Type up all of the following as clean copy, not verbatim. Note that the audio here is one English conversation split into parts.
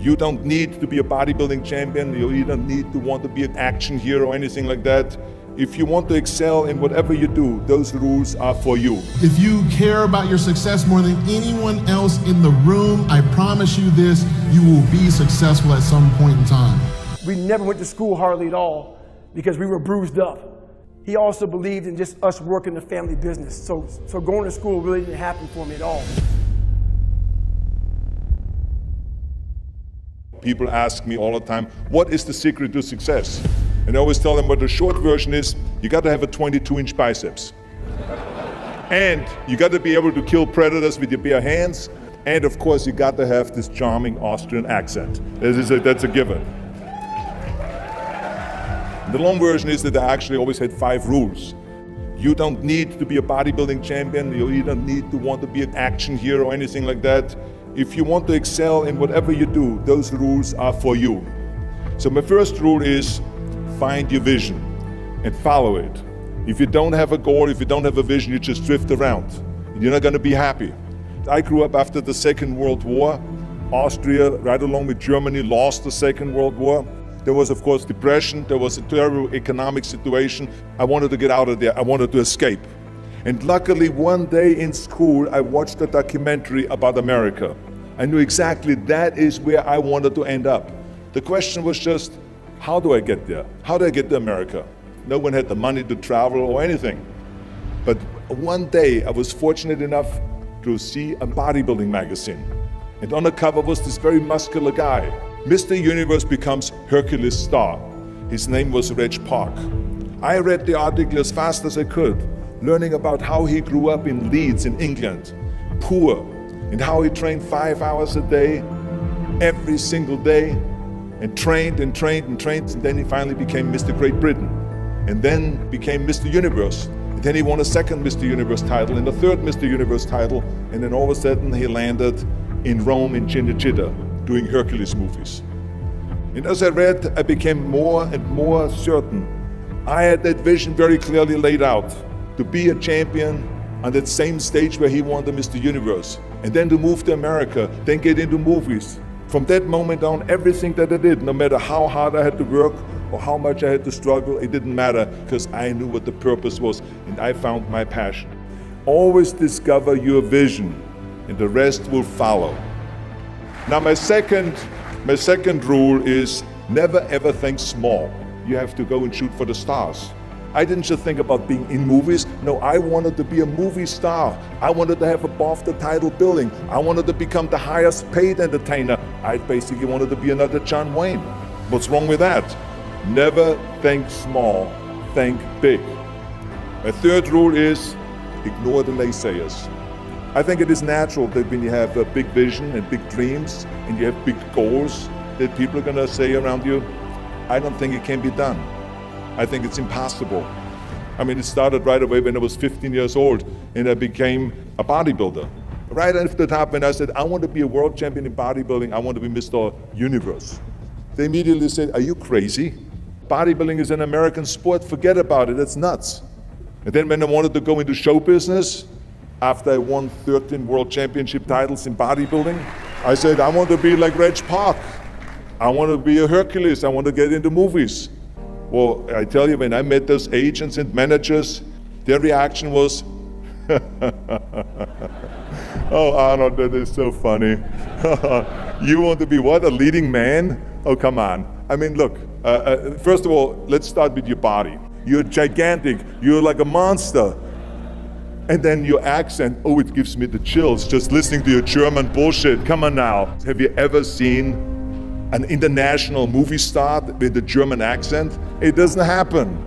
You don't need to be a bodybuilding champion. You don't need to want to be an action hero or anything like that. If you want to excel in whatever you do, those rules are for you. If you care about your success more than anyone else in the room, I promise you this, you will be successful at some point in time. We never went to school hardly at all because we were bruised up. He also believed in just us working the family business. So going to school really didn't happen for me at all. People ask me all the time, what is the secret to success? And I always tell them what the short version is, you got to have a 22-inch biceps. And you got to be able to kill predators with your bare hands. And of course, you got to have this charming Austrian accent. That's a given. The long version is that I actually always had 5 rules. You don't need to be a bodybuilding champion. You don't need to want to be an action hero or anything like that. If you want to excel in whatever you do, those rules are for you. So my first rule is find your vision and follow it. If you don't have a goal, if you don't have a vision, you just drift around. You're not going to be happy. I grew up after the Second World War. Austria, right along with Germany, lost the Second World War. There was, of course, depression. There was a terrible economic situation. I wanted to get out of there. I wanted to escape. And luckily, one day in school, I watched a documentary about America. I knew exactly that is where I wanted to end up. The question was just, how do I get there? How do I get to America? No one had the money to travel or anything. But one day, I was fortunate enough to see a bodybuilding magazine. And on the cover was this very muscular guy. Mr. Universe becomes Hercules star. His name was Reg Park. I read the article as fast as I could, learning about how he grew up in Leeds in England, poor, and how he trained 5 hours a day, every single day, and trained and trained and trained, and then he finally became Mr. Great Britain, and then became Mr. Universe. And then he won a second Mr. Universe title and a third Mr. Universe title, and then all of a sudden he landed in Rome in Cinecittà, doing Hercules movies. And as I read, I became more and more certain. I had that vision very clearly laid out, to be a champion on that same stage where he won the Mr. Universe, and then to move to America, then get into movies. From that moment on, everything that I did, no matter how hard I had to work or how much I had to struggle, it didn't matter, because I knew what the purpose was, and I found my passion. Always discover your vision, and the rest will follow. Now my second rule is never ever think small. You have to go and shoot for the stars. I didn't just think about being in movies. No, I wanted to be a movie star. I wanted to have above the title billing. I wanted to become the highest paid entertainer. I basically wanted to be another John Wayne. What's wrong with that? Never think small, think big. My third rule is ignore the naysayers. I think it is natural that when you have a big vision and big dreams and you have big goals, that people are going to say around you, I don't think it can be done. I think it's impossible. I mean, it started right away when I was 15 years old and I became a bodybuilder. Right after the top when I said, I want to be a world champion in bodybuilding, I want to be Mr. Universe. They immediately said, are you crazy? Bodybuilding is an American sport, forget about it, it's nuts. And then when I wanted to go into show business, after I won 13 world championship titles in bodybuilding, I said, I want to be like Reg Park. I want to be a Hercules. I want to get into movies. Well, I tell you, when I met those agents and managers, their reaction was, oh, Arnold, that is so funny. You want to be what, a leading man? Oh, come on. I mean, look, first of all, let's start with your body. You're gigantic. You're like a monster. And then your accent, oh, it gives me the chills just listening to your German bullshit. Come on now. Have you ever seen an international movie star with a German accent? It doesn't happen.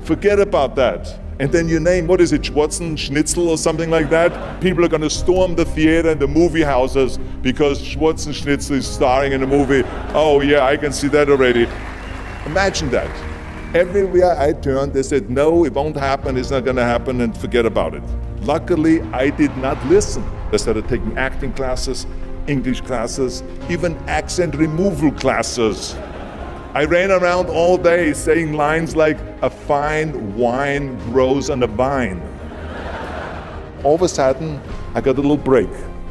Forget about that. And then your name, what is it, Schwarzen, Schnitzel or something like that? People are going to storm the theater and the movie houses because Schwarzen Schnitzel is starring in a movie. Oh yeah, I can see that already. Imagine that. Everywhere I turned, they said, no, it won't happen, it's not going to happen, and forget about it. Luckily, I did not listen. I started taking acting classes, English classes, even accent removal classes. I ran around all day saying lines like, a fine wine grows on a vine. All of a sudden, I got a little break.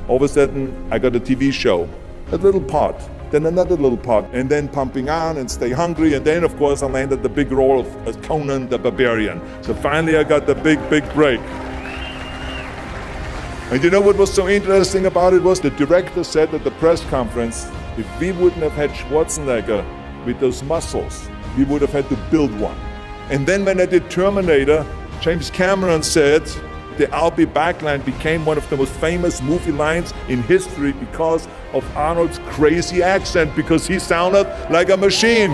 All of a sudden, I got a TV show, a little part. then another little pot, and then pumping on and stay hungry. And then, of course, I landed the big role of Conan the Barbarian. So finally, I got the big break. And you know what was so interesting about it was the director said at the press conference, if we wouldn't have had Schwarzenegger with those muscles, we would have had to build one. And then when I did Terminator, James Cameron said, the I'll be back line became one of the most famous movie lines in history because of Arnold's crazy accent, because he sounded like a machine.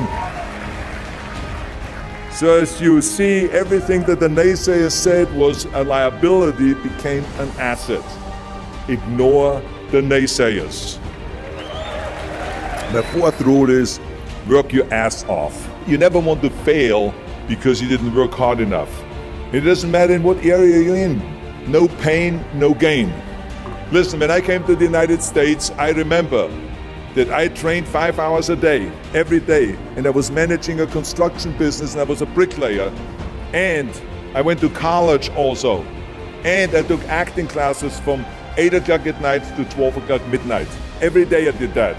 So as you see, everything that the naysayers said was a liability became an asset. Ignore the naysayers. The fourth rule is work your ass off. You never want to fail because you didn't work hard enough. It doesn't matter in what area you're in. No pain, no gain. Listen, when I came to the United States, I remember that I trained 5 hours a day, every day, and I was managing a construction business, and I was a bricklayer. And I went to college also. And I took acting classes from 8 o'clock at night to 12 o'clock midnight. Every day I did that.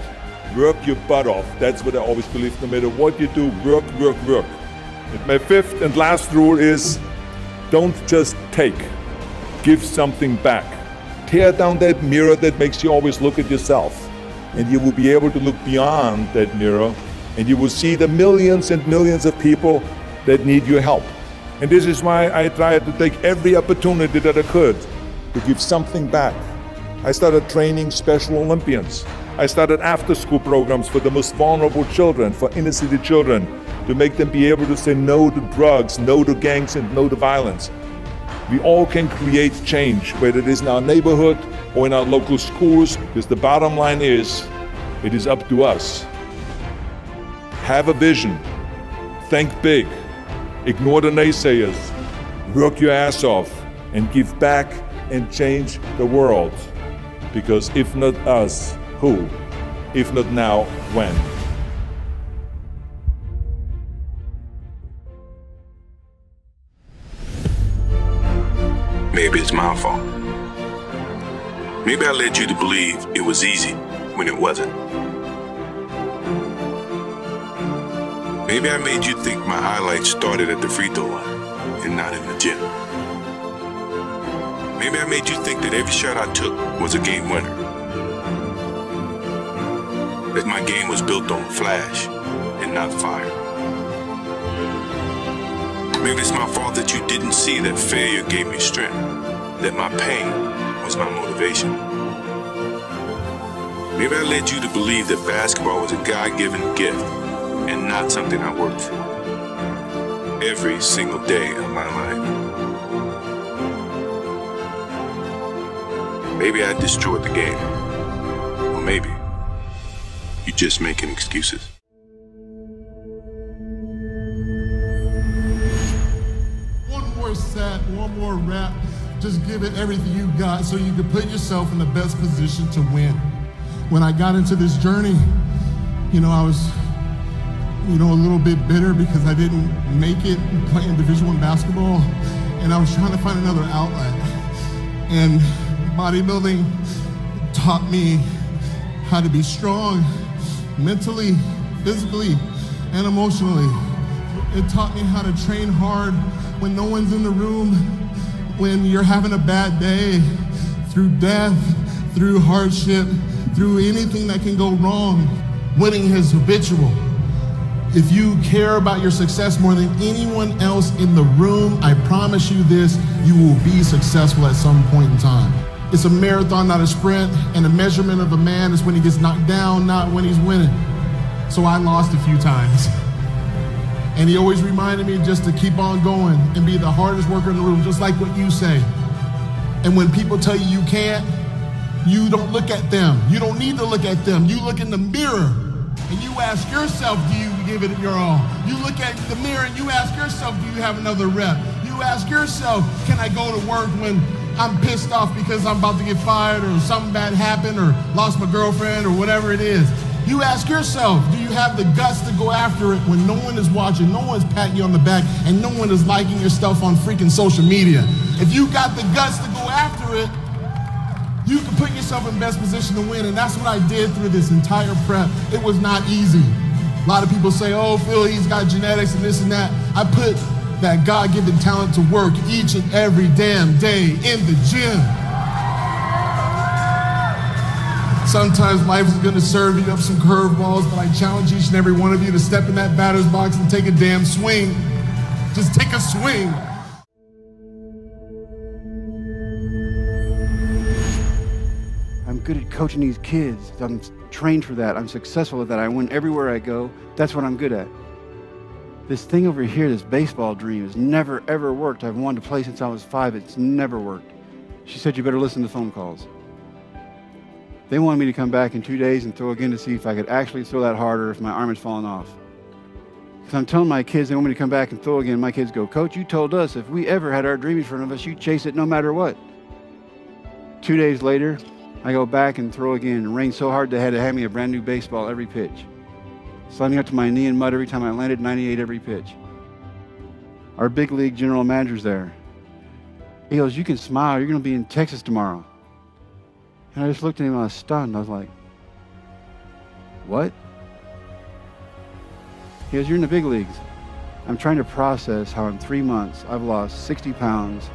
Work your butt off. That's what I always believe. No matter what you do, work, work, work. And my fifth and last rule is, don't just take. Give something back. Tear down that mirror that makes you always look at yourself. And you will be able to look beyond that mirror, and you will see the millions and millions of people that need your help. And this is why I tried to take every opportunity that I could to give something back. I started training Special Olympians. I started after-school programs for the most vulnerable children, for inner-city children, to make them be able to say no to drugs, no to gangs, and no to violence. We all can create change, whether it is in our neighborhood or in our local schools, because the bottom line is, it is up to us. Have a vision. Think big. Ignore the naysayers. Work your ass off and give back and change the world. Because if not us, who? If not now, when? Maybe it's my fault. Maybe I led you to believe it was easy when it wasn't. Maybe I made you think my highlights started at the free throw line and not in the gym. Maybe I made you think that every shot I took was a game winner. That my game was built on flash and not fire. Maybe it's my fault that you didn't see that failure gave me strength, that my pain was my motivation. Maybe I led you to believe that basketball was a God-given gift and not something I worked for every single day of my life. Maybe I destroyed the game, or maybe you're just making excuses. Set, one more rep, just give it everything you got so you can put yourself in the best position to win. When I got into this journey, I was, a little bit bitter because I didn't make it playing Division I basketball, and I was trying to find another outlet. And bodybuilding taught me how to be strong mentally, physically, and emotionally. It taught me how to train hard when no one's in the room, when you're having a bad day, through death, through hardship, through anything that can go wrong. Winning is habitual. If you care about your success more than anyone else in the room, I promise you this, you will be successful at some point in time. It's a marathon, not a sprint, and the measurement of a man is when he gets knocked down, not when he's winning. So I lost a few times. And he always reminded me just to keep on going and be the hardest worker in the room, just like what you say. And when people tell you you can't, you don't look at them. You don't need to look at them. You look in the mirror and you ask yourself, do you give it your all? You look at the mirror and you ask yourself, do you have another rep? You ask yourself, can I go to work when I'm pissed off because I'm about to get fired or something bad happened or lost my girlfriend or whatever it is? You ask yourself, do you have the guts to go after it when no one is watching, no one's patting you on the back, and no one is liking your stuff on freaking social media? If you got the guts to go after it, You can put yourself in best position to win, and that's what I did through this entire prep. It was not easy. A lot of people say, oh, Phil, he's got genetics and this and that. I put that God-given talent to work each and every damn day in the gym. Sometimes life is gonna serve you up some curveballs, but I challenge each and every one of you to step in that batter's box and take a damn swing. Just take a swing. I'm good at coaching these kids. I'm trained for that. I'm successful at that. I win everywhere I go. That's what I'm good at. This thing over here, this baseball dream, has never, ever worked. I've wanted to play since I was 5. It's never worked. She said, you better listen to phone calls. They wanted me to come back in 2 days and throw again to see if I could actually throw that harder if my arm had fallen off. Because I'm telling my kids they want me to come back and throw again. My kids go, Coach, you told us if we ever had our dream in front of us, you'd chase it no matter what. 2 days later, I go back and throw again. It rained so hard they had to hand me a brand new baseball every pitch. Slamming up to my knee in mud every time I landed, 98 every pitch. Our big league general manager's there. He goes, you can smile, you're gonna be in Texas tomorrow. And I just looked at him and I was stunned. I was like, what? He goes, you're in the big leagues. I'm trying to process how in 3 months I've lost 60 pounds.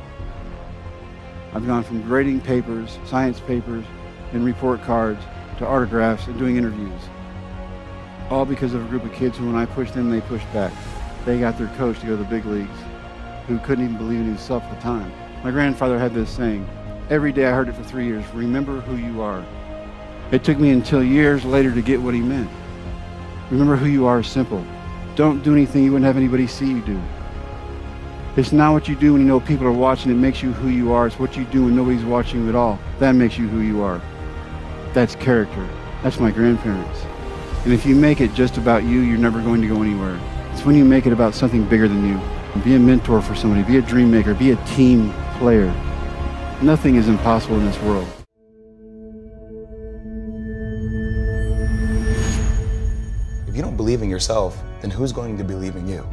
I've gone from grading papers, science papers, and report cards to autographs and doing interviews. All because of a group of kids who, when I pushed them, they pushed back. They got their coach to go to the big leagues, who couldn't even believe in himself at the time. My grandfather had this saying. Every day I heard it for 3 years, remember who you are. It took me until years later to get what he meant. Remember who you are is simple. Don't do anything you wouldn't have anybody see you do. It's not what you do when you know people are watching that makes you who you are. It's what you do when nobody's watching you at all. That makes you who you are. That's character. That's my grandparents. And if you make it just about you, you're never going to go anywhere. It's when you make it about something bigger than you. Be a mentor for somebody, be a dream maker, be a team player. Nothing is impossible in this world. If you don't believe in yourself, then who's going to believe in you?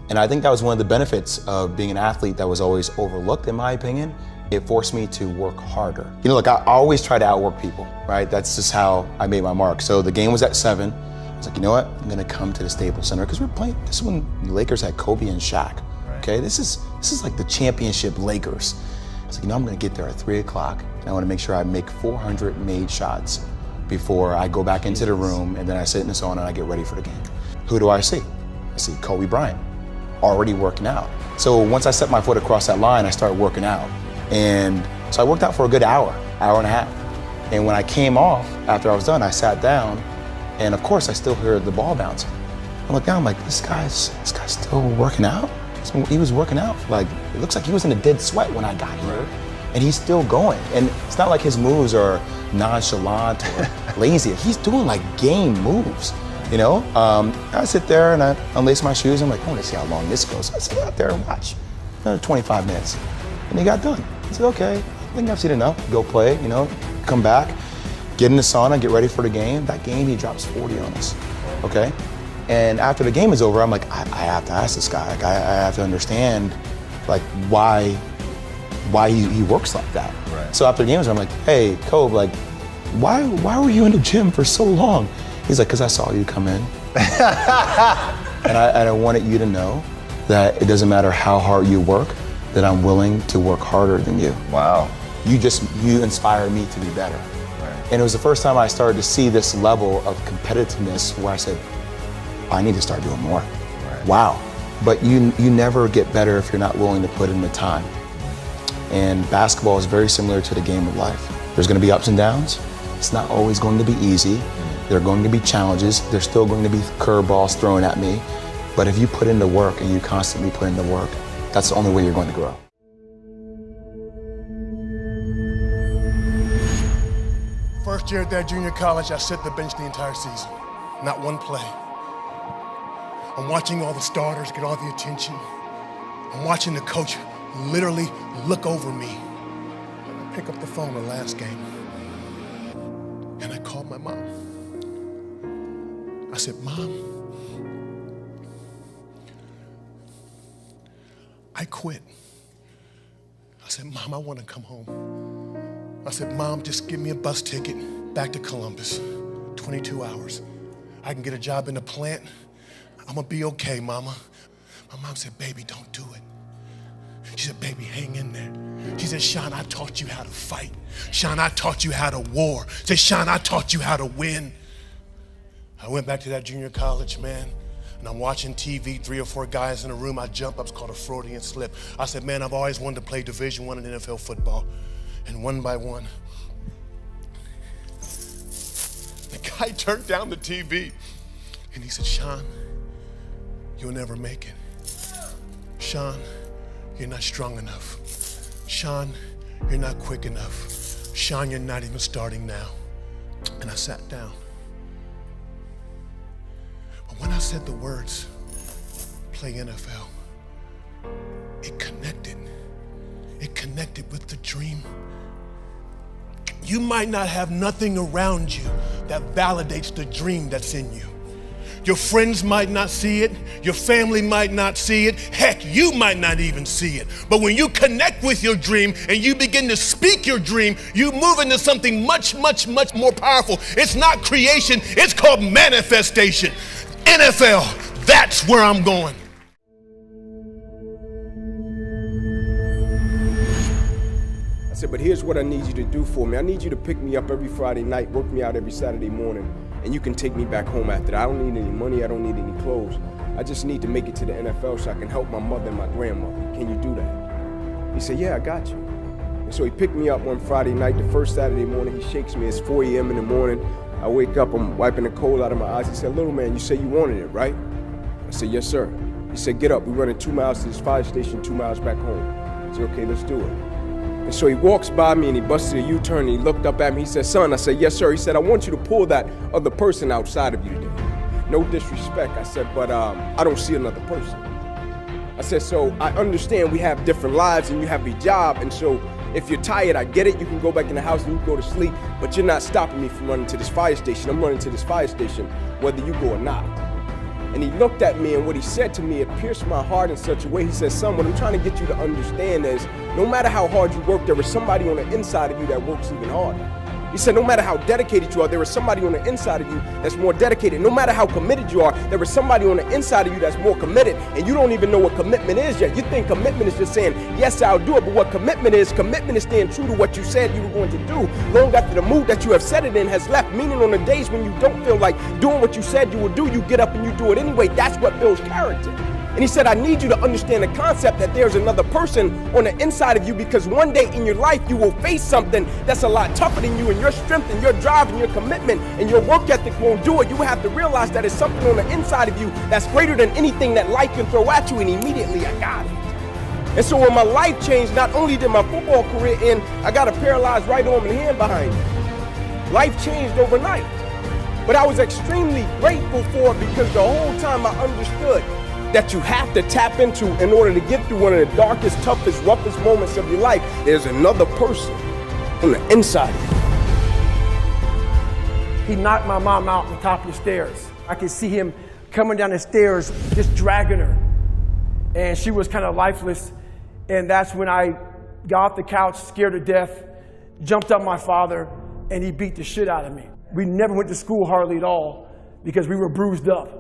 And I think that was one of the benefits of being an athlete that was always overlooked, in my opinion. It forced me to work harder. You know, look, I always try to outwork people, right? That's just how I made my mark. So the game was at 7. I was like, you know what? I'm gonna come to the Staples Center because we're playing. This is when the Lakers had Kobe and Shaq. Okay, this is like the championship Lakers. I was like, you know, I'm gonna get there at 3 o'clock. And I want to make sure I make 400 made shots before I go back into the room, and then I sit in the sauna and I get ready for the game. Who do I see? I see Kobe Bryant, already working out. So once I set my foot across that line, I started working out. And so I worked out for a good hour and a half. And when I came off, after I was done, I sat down, and of course I still heard the ball bouncing. I looked down, I'm like, this guy's still working out? He was working out, like, it looks like he was in a dead sweat when I got here, and he's still going. And it's not like his moves are nonchalant or lazy. He's doing like game moves, you know? I sit there and I unlace my shoes. I'm like, I want to see how long this goes. So I sit out there and watch, another 25 minutes. And he got done. I said, okay, I think I've seen enough. Go play, you know, come back, get in the sauna, get ready for the game. That game, he drops 40 on us, okay? And after the game is over, I'm like, I have to ask this guy. Like, I have to understand, like, why he works like that. Right. So after the game is over, I'm like, hey, Kobe, like, why were you in the gym for so long? He's like, because I saw you come in. and I wanted you to know that it doesn't matter how hard you work, that I'm willing to work harder than you. Wow. You inspire me to be better. Right. And it was the first time I started to see this level of competitiveness where I said, I need to start doing more. Right. Wow. But you never get better if you're not willing to put in the time. And basketball is very similar to the game of life. There's going to be ups and downs. It's not always going to be easy. There are going to be challenges. There's still going to be curveballs thrown at me. But if you put in the work and you constantly put in the work, that's the only way you're going to grow. First year at that junior college, I sat the bench the entire season. Not one play. I'm watching all the starters get all the attention. I'm watching the coach literally look over me. I pick up the phone the last game, and I called my mom. I said, Mom, I quit. I said, Mom, I want to come home. I said, Mom, just give me a bus ticket back to Columbus, 22 hours. I can get a job in the plant. I'm gonna be okay, Mama. My mom said, baby, don't do it. She said, baby, hang in there. She said, Sean, I taught you how to fight. Sean, I taught you how to war. She said, Sean, I taught you how to win. I went back to that junior college, man, and I'm watching TV, 3 or 4 guys in a room. I jump up, it's called a Freudian slip. I said, man, I've always wanted to play Division I in NFL football. And one by one, the guy turned down the TV and he said, Sean, you'll never make it. Sean, you're not strong enough. Sean, you're not quick enough. Sean, you're not even starting now. And I sat down. But when I said the words, play NFL, it connected. It connected with the dream. You might not have nothing around you that validates the dream that's in you. Your friends might not see it. Your family might not see it. Heck, you might not even see it. But when you connect with your dream and you begin to speak your dream, you move into something much, much, much more powerful. It's not creation. It's called manifestation. NFL, that's where I'm going. I said, but here's what I need you to do for me. I need you to pick me up every Friday night, work me out every Saturday morning, and you can take me back home after that. I don't need any money, I don't need any clothes. I just need to make it to the NFL so I can help my mother and my grandmother. Can you do that? He said, yeah, I got you. And so he picked me up one Friday night, the first Saturday morning. He shakes me, it's 4 a.m. in the morning. I wake up, I'm wiping the cold out of my eyes. He said, little man, you said you wanted it, right? I said, yes, sir. He said, get up, we're running 2 miles to this fire station, 2 miles back home. I said, okay, let's do it. And so he walks by me and he busted a U-turn and he looked up at me. He said, son, I said, yes, sir. He said, I want you to pull that other person outside of you today. No disrespect. I said, but I don't see another person. I said, so I understand we have different lives and you have a job. And so if you're tired, I get it. You can go back in the house and you can go to sleep, but you're not stopping me from running to this fire station. I'm running to this fire station, whether you go or not. And he looked at me and what he said to me, it pierced my heart in such a way. He said, son, what I'm trying to get you to understand is no matter how hard you work, there is somebody on the inside of you that works even harder. He said, no matter how dedicated you are, there is somebody on the inside of you that's more dedicated. No matter how committed you are, there is somebody on the inside of you that's more committed. And you don't even know what commitment is yet. You think commitment is just saying, yes, I'll do it. But what commitment is staying true to what you said you were going to do long after the mood that you have set it in has left. Meaning on the days when you don't feel like doing what you said you would do, you get up and you do it anyway. That's what builds character. And he said, I need you to understand the concept that there's another person on the inside of you, because one day in your life you will face something that's a lot tougher than you, and your strength and your drive and your commitment and your work ethic won't do it. You will have to realize that it's something on the inside of you that's greater than anything that life can throw at you. And immediately I got it. And so when my life changed, not only did my football career end, I got a paralyzed right arm and hand behind me. Life changed overnight. But I was extremely grateful for it, because the whole time I understood that you have to tap into in order to get through one of the darkest, toughest, roughest moments of your life. There's another person on the inside of you. He knocked my mom out on the top of the stairs. I could see him coming down the stairs, just dragging her. And she was kind of lifeless. And that's when I got off the couch, scared to death, jumped up my father, and he beat the shit out of me. We never went to school hardly at all because we were bruised up.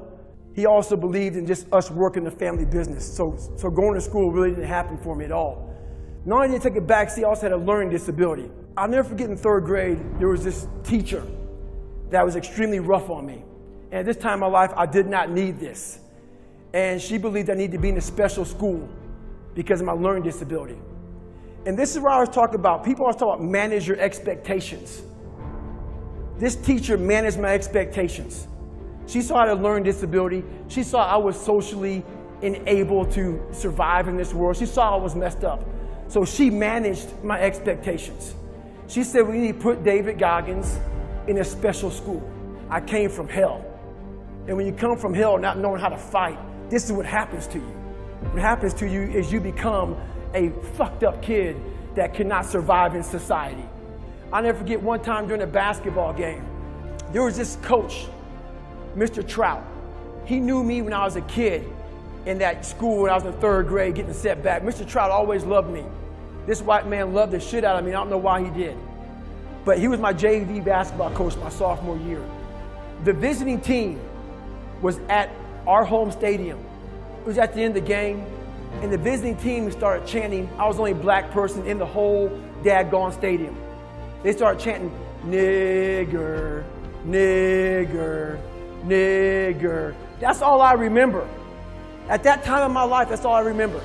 He also believed in just us working the family business. So going to school really didn't happen for me at all. Not only did I take a backseat, I also had a learning disability. I'll never forget in 3rd grade, there was this teacher that was extremely rough on me. And at this time in my life, I did not need this. And she believed I needed to be in a special school because of my learning disability. And this is where I was talking about, people always talk about manage your expectations. This teacher managed my expectations. She saw I had a learning disability. She saw I was socially unable to survive in this world. She saw I was messed up. So she managed my expectations. She said, we need to put David Goggins in a special school. I came from hell. And when you come from hell not knowing how to fight, this is what happens to you. What happens to you is you become a fucked up kid that cannot survive in society. I'll never forget one time during a basketball game, there was this coach, Mr. Trout. He knew me when I was a kid in that school when I was in 3rd grade getting set back. Mr. Trout always loved me. This white man loved the shit out of me. I don't know why he did. but he was my JV basketball coach my sophomore year. The visiting team was at our home stadium. It was at the end of the game, and the visiting team started chanting. I was the only black person in the whole daggone stadium. They started chanting, nigger, nigger, nigger. That's all I remember. At that time in my life, that's all I remember.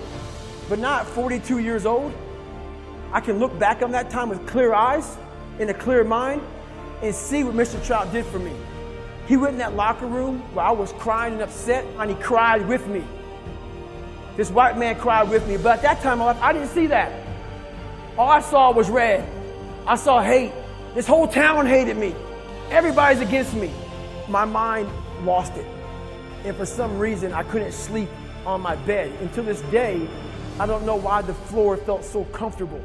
But now at 42 years old, I can look back on that time with clear eyes and a clear mind and see what Mr. Trout did for me. He went in that locker room where I was crying and upset, and he cried with me. This white man cried with me, but at that time in my life, I didn't see that. All I saw was red. I saw hate. This whole town hated me. Everybody's against me. My mind lost it. And for some reason, I couldn't sleep on my bed. Until this day, I don't know why the floor felt so comfortable.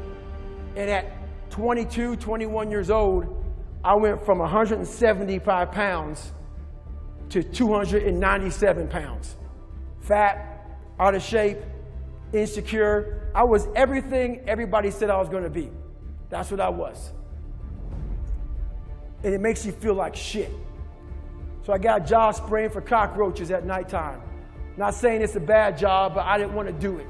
And at 22, 21 years old, I went from 175 pounds to 297 pounds. Fat, out of shape, insecure. I was everything everybody said I was going to be. That's what I was. And it makes you feel like shit. So I got a job spraying for cockroaches at nighttime. Not saying it's a bad job, but I didn't want to do it.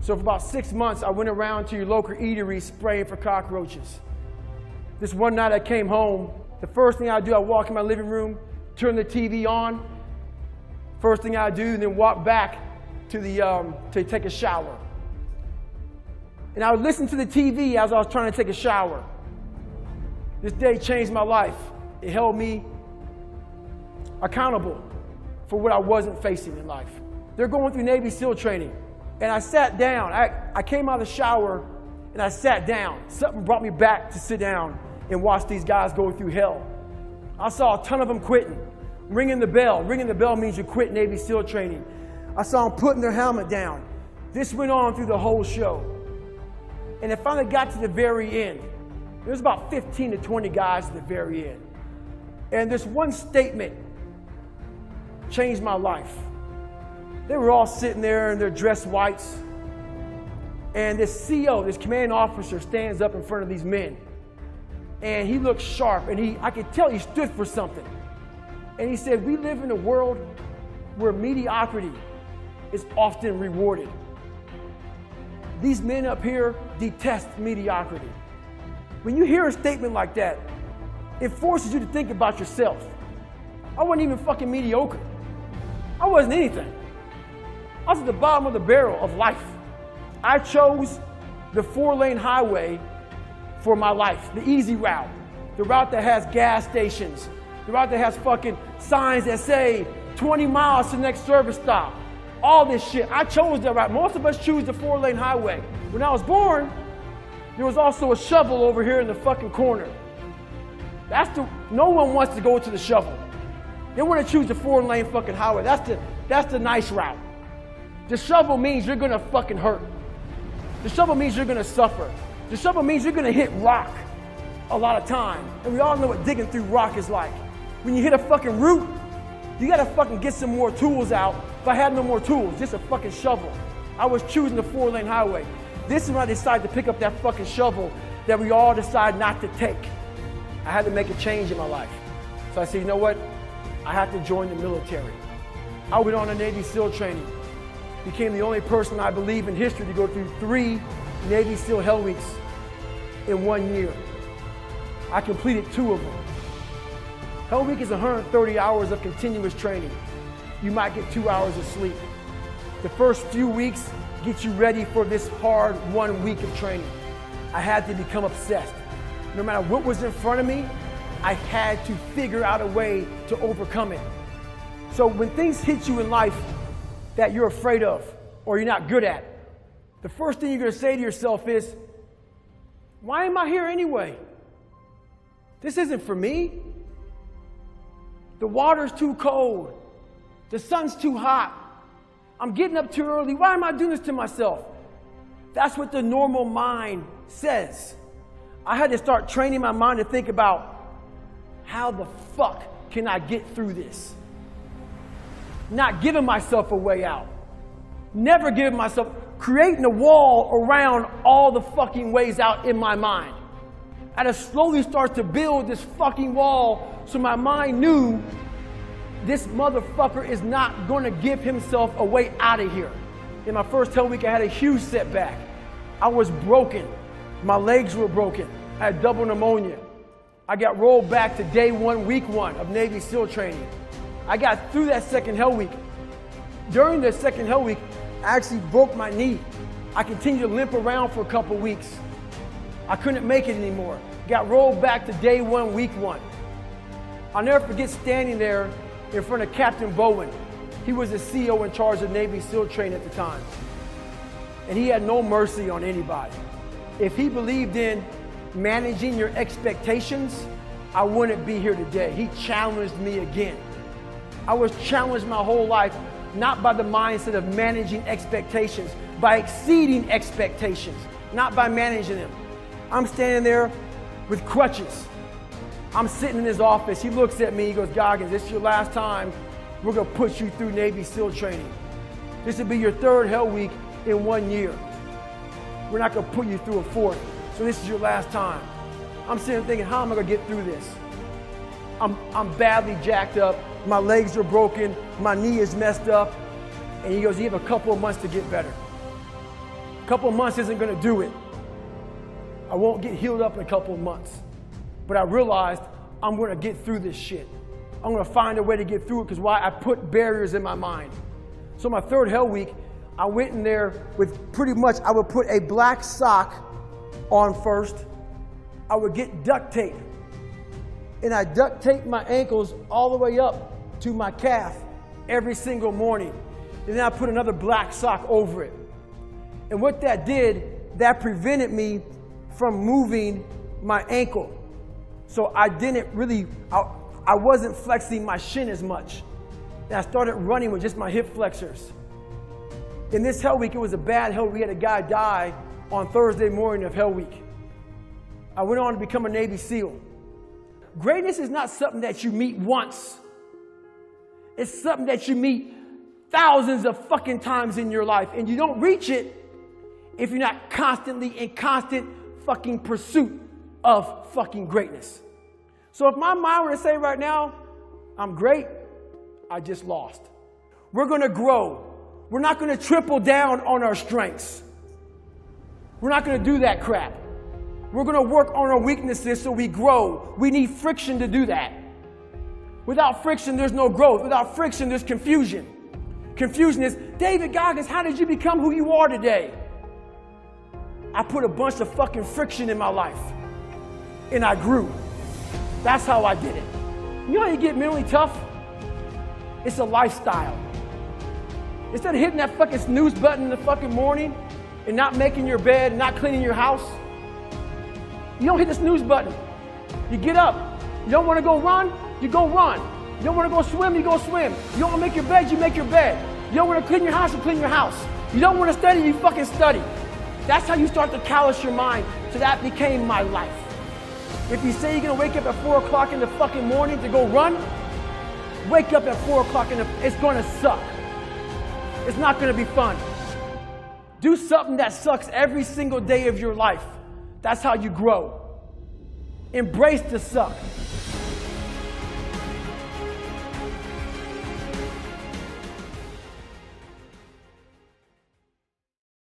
So for about 6 months, I went around to your local eatery spraying for cockroaches. This one night I came home, the first thing I do, I walk in my living room, turn the TV on. First thing I do, and then walk back to to take a shower. And I would listen to the TV as I was trying to take a shower. This day changed my life. It held me accountable for what I wasn't facing in life. They're going through Navy SEAL training. And I sat down. I came out of the shower and I sat down. Something brought me back to sit down and watch these guys go through hell. I saw a ton of them quitting, ringing the bell. Ringing the bell means you quit Navy SEAL training. I saw them putting their helmet down. This went on through the whole show. And it finally got to the very end. There was about 15 to 20 guys at the very end. And this one statement changed my life. They were all sitting there in their dress whites. And this CO, this commanding officer, stands up in front of these men. And he looked sharp, and I could tell he stood for something. And he said, we live in a world where mediocrity is often rewarded. These men up here detest mediocrity. When you hear a statement like that, it forces you to think about yourself. I wasn't even fucking mediocre. I wasn't anything. I was at the bottom of the barrel of life. I chose the 4-lane highway for my life, the easy route, the route that has gas stations, the route that has fucking signs that say 20 miles to the next service stop. All this shit. I chose that route. Most of us choose the 4-lane highway. When I was born, there was also a shovel over here in the fucking corner. No one wants to go to the shovel. They want to choose the 4-lane fucking highway. That's the nice route. The shovel means you're gonna fucking hurt. The shovel means you're gonna suffer. The shovel means you're gonna hit rock a lot of time. And we all know what digging through rock is like. When you hit a fucking root, you gotta fucking get some more tools out. If I had no more tools, just a fucking shovel. I was choosing the 4-lane highway. This is when I decided to pick up that fucking shovel that we all decide not to take. I had to make a change in my life. So I said, you know what? I have to join the military. I went on a Navy SEAL training. Became the only person I believe in history to go through 3 Navy SEAL Hell Weeks in 1 year. I completed 2 of them. Hell Week is 130 hours of continuous training. You might get 2 hours of sleep. The first few weeks get you ready for this hard 1 week of training. I had to become obsessed. No matter what was in front of me, I had to figure out a way to overcome it. So when things hit you in life that you're afraid of or you're not good at, the first thing you're going to say to yourself is, why am I here anyway? This isn't for me. The water's too cold. The sun's too hot. I'm getting up too early. Why am I doing this to myself? That's what the normal mind says. I had to start training my mind to think about, how the fuck can I get through this? Not giving myself a way out. Never giving myself, creating a wall around all the fucking ways out in my mind. I had to slowly start to build this fucking wall so my mind knew this motherfucker is not gonna give himself a way out of here. In my first Hell Week, I had a huge setback. I was broken. My legs were broken. I had double pneumonia. I got rolled back to day 1, week 1 of Navy SEAL training. I got through that second Hell Week. During the second Hell Week, I actually broke my knee. I continued to limp around for a couple weeks. I couldn't make it anymore. Got rolled back to day 1, week 1. I'll never forget standing there in front of Captain Bowen. He was the CEO in charge of Navy SEAL training at the time. And he had no mercy on anybody. If he believed in managing your expectations, I wouldn't be here today. He challenged me again. I was challenged my whole life, not by the mindset of managing expectations, by exceeding expectations, not by managing them. I'm standing there with crutches. I'm sitting in his office. He looks at me, he goes, Goggins, this is your last time. We're gonna put you through Navy SEAL training. This will be your 3rd Hell Week in 1 year. We're not gonna put you through a 4th. So this is your last time. I'm sitting there thinking, how am I gonna get through this? I'm badly jacked up. My legs are broken. My knee is messed up. And he goes, you have a couple of months to get better. A couple of months isn't gonna do it. I won't get healed up in a couple of months. But I realized I'm gonna get through this shit. I'm gonna find a way to get through it because why? I put barriers in my mind. So my 3rd Hell Week, I went in there with pretty much, I would put a black sock on first. I would get duct tape. And I duct taped my ankles all the way up to my calf every single morning. And then I put another black sock over it. And what that did, that prevented me from moving my ankle. So I didn't really, I wasn't flexing my shin as much. And I started running with just my hip flexors. In this Hell Week, it was a bad Hell Week. We had a guy die on Thursday morning of Hell Week. I went on to become a Navy SEAL. Greatness is not something that you meet once. It's something that you meet thousands of fucking times in your life. And you don't reach it if you're not constantly in constant fucking pursuit of fucking greatness. So if my mind were to say right now, I'm great, I just lost. We're gonna grow. We're not gonna triple down on our strengths. We're not gonna do that crap. We're gonna work on our weaknesses so we grow. We need friction to do that. Without friction, there's no growth. Without friction, there's confusion. Confusion is, David Goggins, how did you become who you are today? I put a bunch of fucking friction in my life. And I grew. That's how I did it. You know how you get mentally tough? It's a lifestyle. Instead of hitting that fucking snooze button in the fucking morning and not making your bed, and not cleaning your house, you don't hit the snooze button. You get up. You don't want to go run, you go run. You don't want to go swim, you go swim. You don't want to make your bed, you make your bed. You don't want to clean your house, you clean your house. You don't want to study, you fucking study. That's how you start to callous your mind. So that became my life. If you say you're going to wake up at 4 o'clock in the fucking morning to go run, wake up at 4 o'clock it's going to suck. It's not going to be fun. Do something that sucks every single day of your life. That's how you grow. Embrace the suck.